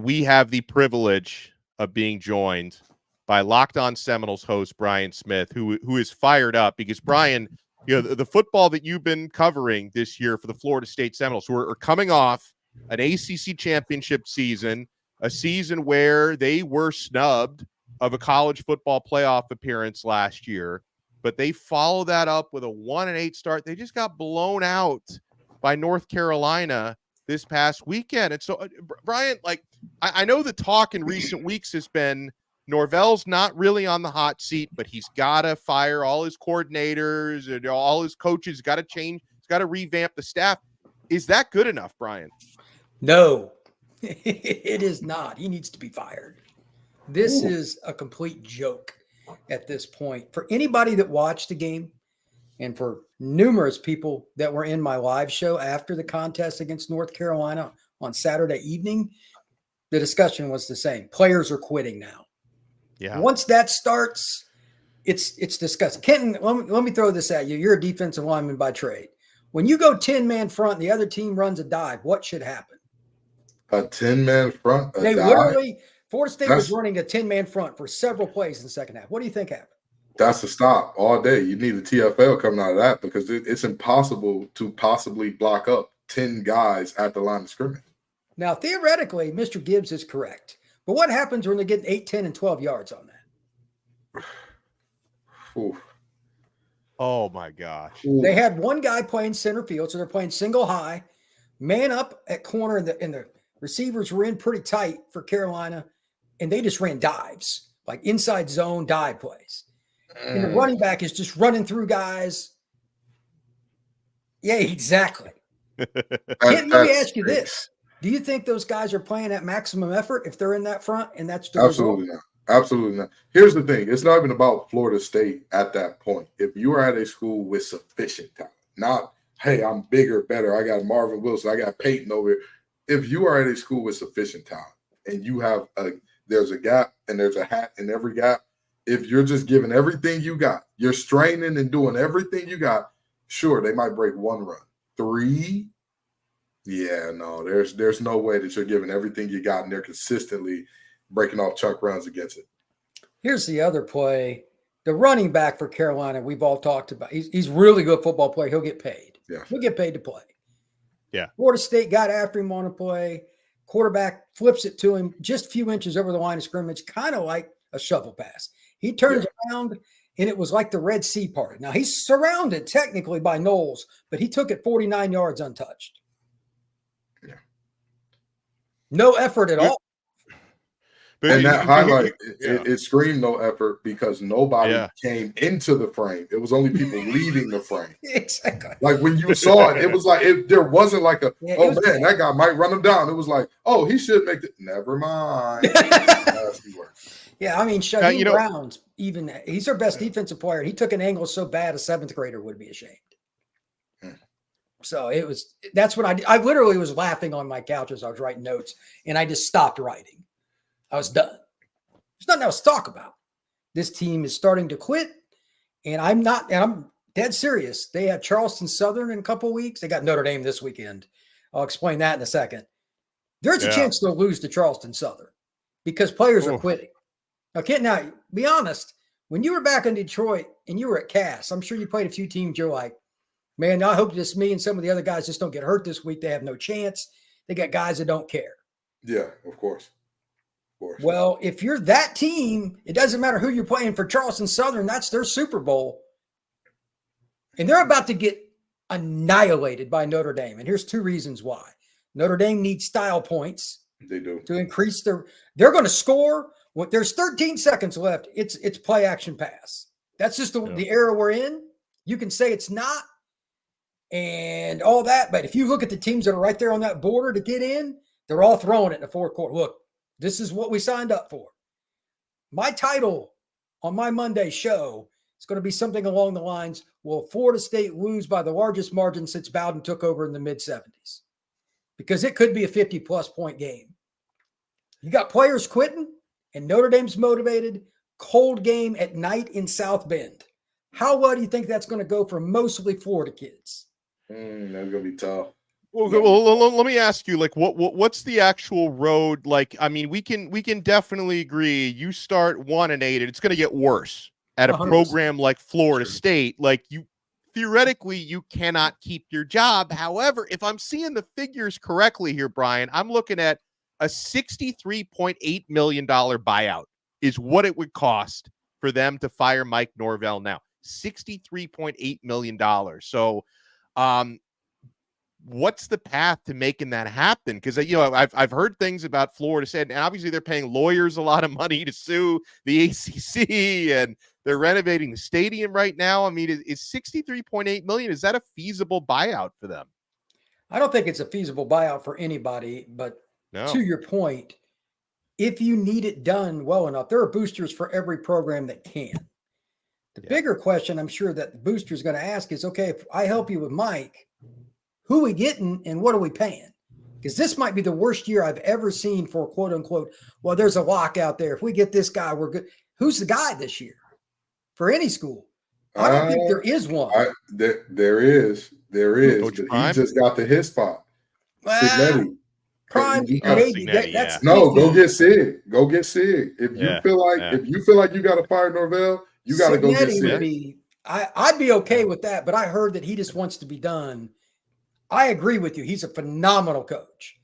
We have the privilege of being joined by Locked On Seminoles host Brian Smith, who is fired up because, Brian, the football that you've been covering this year for the Florida State Seminoles, who are coming off an ACC championship season, a season where they were snubbed of a college football playoff appearance last year, but they follow that up with a 1-8 start. They just got blown out by North Carolina this past weekend. And so, Brian, I know the talk in recent weeks has been Norvell's not really on the hot seat, but he's got to fire all his coordinators and all his coaches. Got to change. He's got to revamp the staff. Is that good enough, Brian? No, it is not. He needs to be fired. This is a complete joke at this point. For anybody that watched the game, and for numerous people that were in my live show after the contest against North Carolina on Saturday evening, the discussion was the same. Players are quitting now. Yeah. Once that starts, it's disgusting. Kenton, let me throw this at you. You're a defensive lineman by trade. When you go 10-man front and the other team runs a dive, what should happen? A 10-man front? They dive? Literally, Florida State was running a 10-man front for several plays in the second half. What do you think happened? That's a stop all day. You need a TFL coming out of that because it's impossible to possibly block up 10 guys at the line of scrimmage. Now, theoretically, Mr. Gibbs is correct. But what happens when they get 8, 10, and 12 yards on that? Oof. Oh, my gosh. They had one guy playing center field, so they're playing single high, man up at corner, and the receivers were in pretty tight for Carolina, and they just ran dives, like inside zone dive plays. And the running back is just running through guys. Yeah, exactly. Let me ask you this. Do you think those guys are playing at maximum effort if they're in that front and that's the Absolutely result? Not. Absolutely not. Here's the thing. It's not even about Florida State at that point. If you are at a school with sufficient talent, not, hey, I'm bigger, better. I got Marvin Wilson. I got Peyton over here. If you are at a school with sufficient talent and you have there's a gap and there's a hat in every gap, if you're just giving everything you got, you're straining and doing everything you got, sure, they might break one run. 3, yeah, no, there's no way that you're giving everything you got and they're consistently breaking off chunk runs against it. Here's the other play. The running back for Carolina, we've all talked about. He's really good football player. He'll get paid. Yeah. He'll get paid to play. Yeah. Florida State got after him on a play. Quarterback flips it to him just a few inches over the line of scrimmage, kind of like a shovel pass. He turns around, and it was like the Red Sea parted. Now, he's surrounded technically by Knowles, but he took it 49 yards untouched. Yeah. No effort at all. And that highlight, it screamed no effort because nobody came into the frame. It was only people leaving the frame. Exactly. Like when you saw it, it was like there wasn't like that guy might run him down. It was like, oh, he should make it. Never mind. Yeah, I mean, Shaheem Brown's he's our best defensive player. He took an angle so bad a 7th grader would be ashamed. So that's what I literally was laughing on my couch as I was writing notes, and I just stopped writing. I was done. There's nothing else to talk about. This team is starting to quit, and I'm dead serious. They have Charleston Southern in a couple of weeks. They got Notre Dame this weekend. I'll explain that in a second. There's a chance they'll lose to Charleston Southern because players are quitting. Now, be honest. When you were back in Detroit and you were at Cass, I'm sure you played a few teams. You're like, man, I hope this me and some of the other guys just don't get hurt this week. They have no chance. They got guys that don't care. Yeah, of course. Well, if you're that team, it doesn't matter who you're playing for. Charleston Southern, that's their Super Bowl. And they're about to get annihilated by Notre Dame. And here's 2 reasons why. Notre Dame needs style points. They do. To increase they're going to score. When there's 13 seconds left, it's play action pass. That's just the era we're in. You can say it's not and all that. But if you look at the teams that are right there on that border to get in, they're all throwing it in the fourth quarter. Look, this is what we signed up for. My title on my Monday show is going to be something along the lines, will Florida State lose by the largest margin since Bowden took over in the mid-'70s? Because it could be a 50-plus point game. You got players quitting, and Notre Dame's motivated. Cold game at night in South Bend. How well do you think that's going to go for mostly Florida kids? That's going to be tough. Let me ask you, like, what's the actual road? Like, I mean, we can definitely agree. You start 1-8, and it's going to get worse at a 100%. program like Florida Sure. State. Like, you theoretically you cannot keep your job. However, if I'm seeing the figures correctly here, Brian, I'm looking at a $63.8 million buyout is what it would cost for them to fire Mike Norvell now. $63.8 million. So, what's the path to making that happen? Because I've heard things about Florida State, and obviously they're paying lawyers a lot of money to sue the ACC, and they're renovating the stadium right now. I mean, is $63.8 million, is that a feasible buyout for them? I don't think it's a feasible buyout for anybody, but to your point, if you need it done well enough, there are boosters for every program that can. The bigger question I'm sure that the booster is going to ask is, okay, if I help you with Mike, who are we getting and what are we paying? Because this might be the worst year I've ever seen for quote unquote, well, there's a lock out there. If we get this guy, we're good. Who's the guy this year for any school? I don't think there is one. There is, but he just got to his spot. Signetti. Prime, maybe. That's go get Sig. Go get Sig. If you feel like you got to fire Norvell, you got to go get Sig. I'd be okay with that, but I heard that he just wants to be done. I agree with you. He's a phenomenal coach.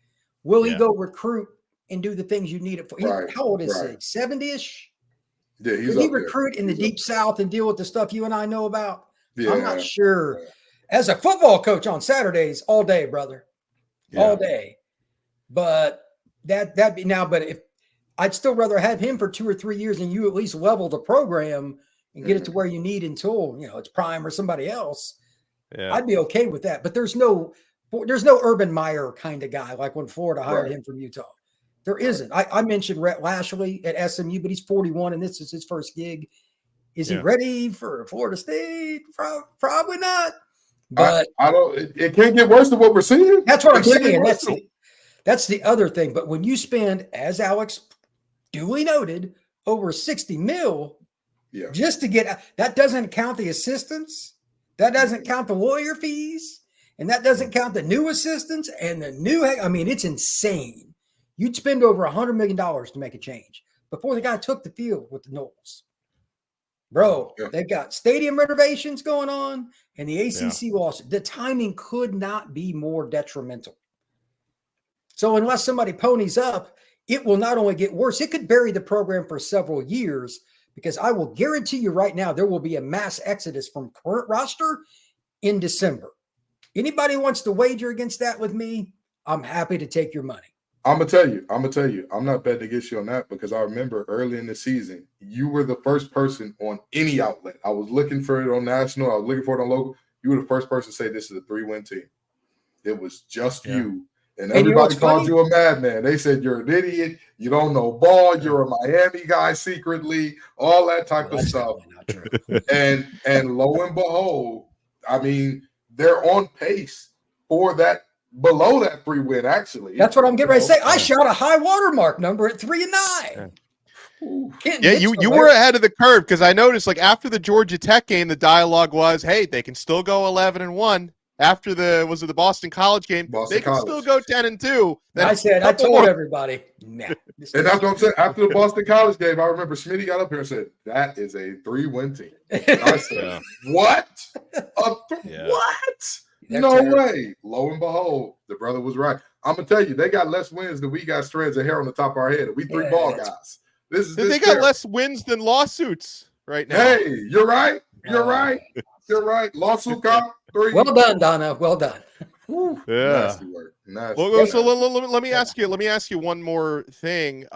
Will he go recruit and do the things you need it for? Right, how old is he? 70-ish? Yeah, he's Can he recruit in the deep South and deal with the stuff you and I know about? Yeah, I'm not sure. Yeah. As a football coach on Saturdays, all day, brother, all day. But but if I'd still rather have him for 2 or 3 years and you at least level the program and get it to where you need until it's Prime or somebody else. Yeah. I'd be okay with that, but there's no Urban Meyer kind of guy like when Florida hired him from Utah. There isn't. I mentioned Rhett Lashley at SMU, but he's 41 and this is his first gig. Is he ready for Florida State? Probably not. But I don't. It can't get worse than what we're seeing. That's what I'm saying. That's the other thing. But when you spend, as Alex duly noted, over 60 mil, just to get that doesn't count the assistants. That doesn't count the lawyer fees, and that doesn't count the new assistants and the new. I mean, it's insane. You'd spend over $100 million to make a change before the guy took the field with the Noles. Bro, they've got stadium renovations going on and the ACC lawsuit. The timing could not be more detrimental. So unless somebody ponies up, it will not only get worse, it could bury the program for several years. Because I will guarantee you right now, there will be a mass exodus from current roster in December. Anybody wants to wager against that with me, I'm happy to take your money. I'm going to tell you, I'm not betting against you on that because I remember early in the season, you were the first person on any outlet. I was looking for it on national. I was looking for it on local. You were the first person to say this is a 3-win team. It was just you. And everybody called you a madman. They said you're an idiot. You don't know ball. You're a Miami guy secretly. All that type of stuff. and lo and behold, I mean, they're on pace for that, below that 3-win. Actually, that's what I'm getting ready to say. I shot a high watermark number at 3-9. Yeah, you were ahead of the curve because I noticed like after the Georgia Tech game, the dialogue was, "Hey, they can still go 11-1." After the Boston College game, they can still go 10-2. I told everybody. Nah, and that's what I'm saying. After the Boston College game, I remember Smitty got up here and said, "That is a 3-win team." I said, "What? What? No way!" Lo and behold, the brother was right. I'm gonna tell you, they got less wins than we got strands of hair on the top of our head. We 3 ball guys. They got less wins than lawsuits right now. Hey, you're right. You're right. You're right. Lawsuit cop. 3. Well done, Donna. Well done. Yeah. Nasty work. Well, so let me ask you. Let me ask you one more thing.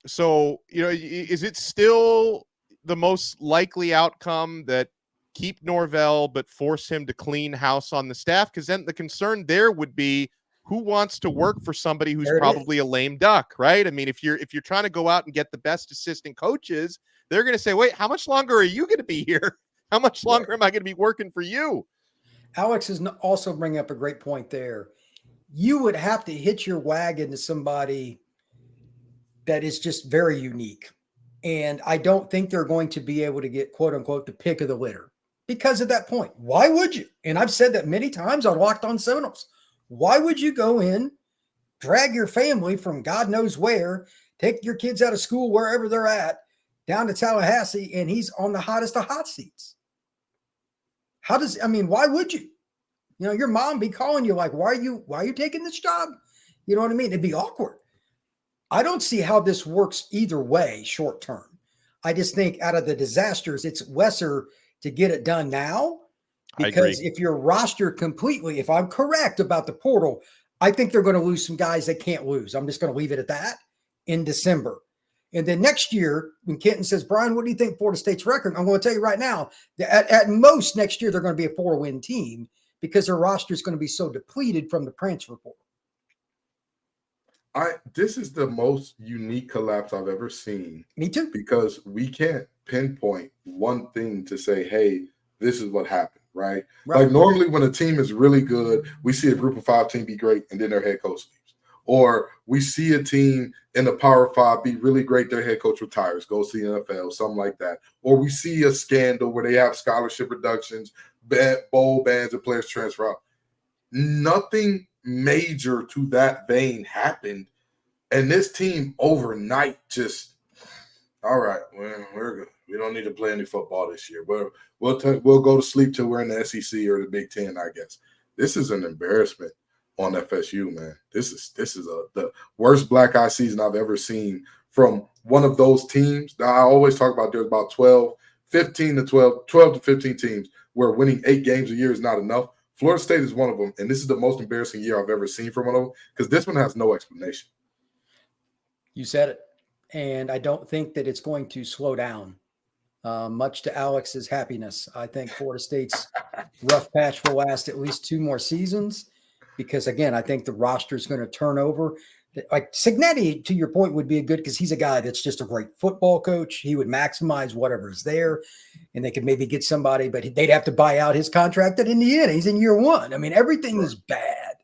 So is it still the most likely outcome that keep Norvell but force him to clean house on the staff? Because then the concern there would be who wants to work for somebody who's probably a lame duck, right? I mean, if you're trying to go out and get the best assistant coaches, they're going to say, "Wait, how much longer are you going to be here? How much longer am I going to be working for you?" Alex is also bringing up a great point there. You would have to hitch your wagon to somebody that is just very unique. And I don't think they're going to be able to get, quote unquote, the pick of the litter because of that point. Why would you? And I've said that many times on Locked On Seminoles. Why would you go in, drag your family from God knows where, take your kids out of school wherever they're at, down to Tallahassee, and he's on the hottest of hot seats? Why would you? Your mom be calling you like, why are you taking this job? You know what I mean? It'd be awkward. I don't see how this works either way short term. I just think out of the disasters, it's lesser to get it done now, because if your roster completely, if I'm correct about the portal, I think they're going to lose some guys they can't lose. I'm just going to leave it at that in December. And then next year, when Kenton says, Brian, what do you think Florida State's record? I'm going to tell you right now, at most next year, they're going to be a 4-win team because their roster is going to be so depleted from the transfer portal. This is the most unique collapse I've ever seen. Me too. Because we can't pinpoint one thing to say, hey, this is what happened, right? Like normally when a team is really good, we see a group of 5 team be great and then their head coach leaves. Or we see a team in the Power 5 be really great, their head coach retires, goes to the NFL, something like that. Or we see a scandal where they have scholarship reductions, bowl bans, and players transfer out. Nothing major to that vein happened, and this team overnight just, all right, we're good. We don't need to play any football this year. We'll go to sleep till we're in the SEC or the Big Ten, I guess. This is an embarrassment on FSU, man. This is the worst black eye season I've ever seen from one of those teams that I always talk about. There's about 12 to 15 teams where winning 8 games a year is not enough. Florida State is one of them, and this is the most embarrassing year I've ever seen from one of them because this one has no explanation. You said it, and I don't think that it's going to slow down, much to Alex's happiness. I think Florida State's rough patch will last at least 2 more seasons because, again, I think the roster is going to turn over. Like Cignetti, to your point, would be a good because he's a guy that's just a great football coach. He would maximize whatever is there, and they could maybe get somebody, but they'd have to buy out his contract at Indiana. He's in year 1. I mean, everything is bad.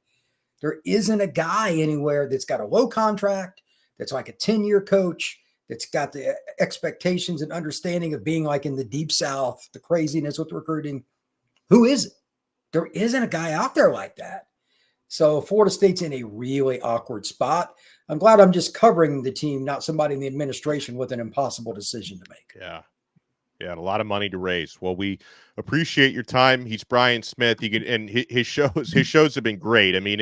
There isn't a guy anywhere that's got a low contract, that's like a 10-year coach, that's got the expectations and understanding of being like in the Deep South, the craziness with recruiting. Who is it? There isn't a guy out there like that. So Florida State's in a really awkward spot. I'm glad I'm just covering the team, not somebody in the administration with an impossible decision to make. Yeah. Yeah, and a lot of money to raise. Well, we appreciate your time. He's Brian Smith. And his shows have been great. I mean,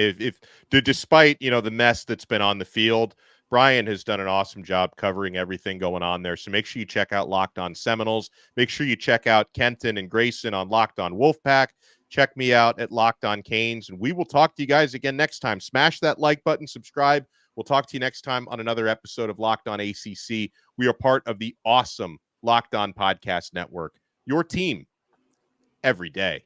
despite the mess that's been on the field, Brian has done an awesome job covering everything going on there. So make sure you check out Locked On Seminoles. Make sure you check out Kenton and Grayson on Locked On Wolfpack. Check me out at Locked On Canes, and we will talk to you guys again next time. Smash that like button, subscribe. We'll talk to you next time on another episode of Locked On ACC. We are part of the awesome Locked On Podcast Network, your team every day.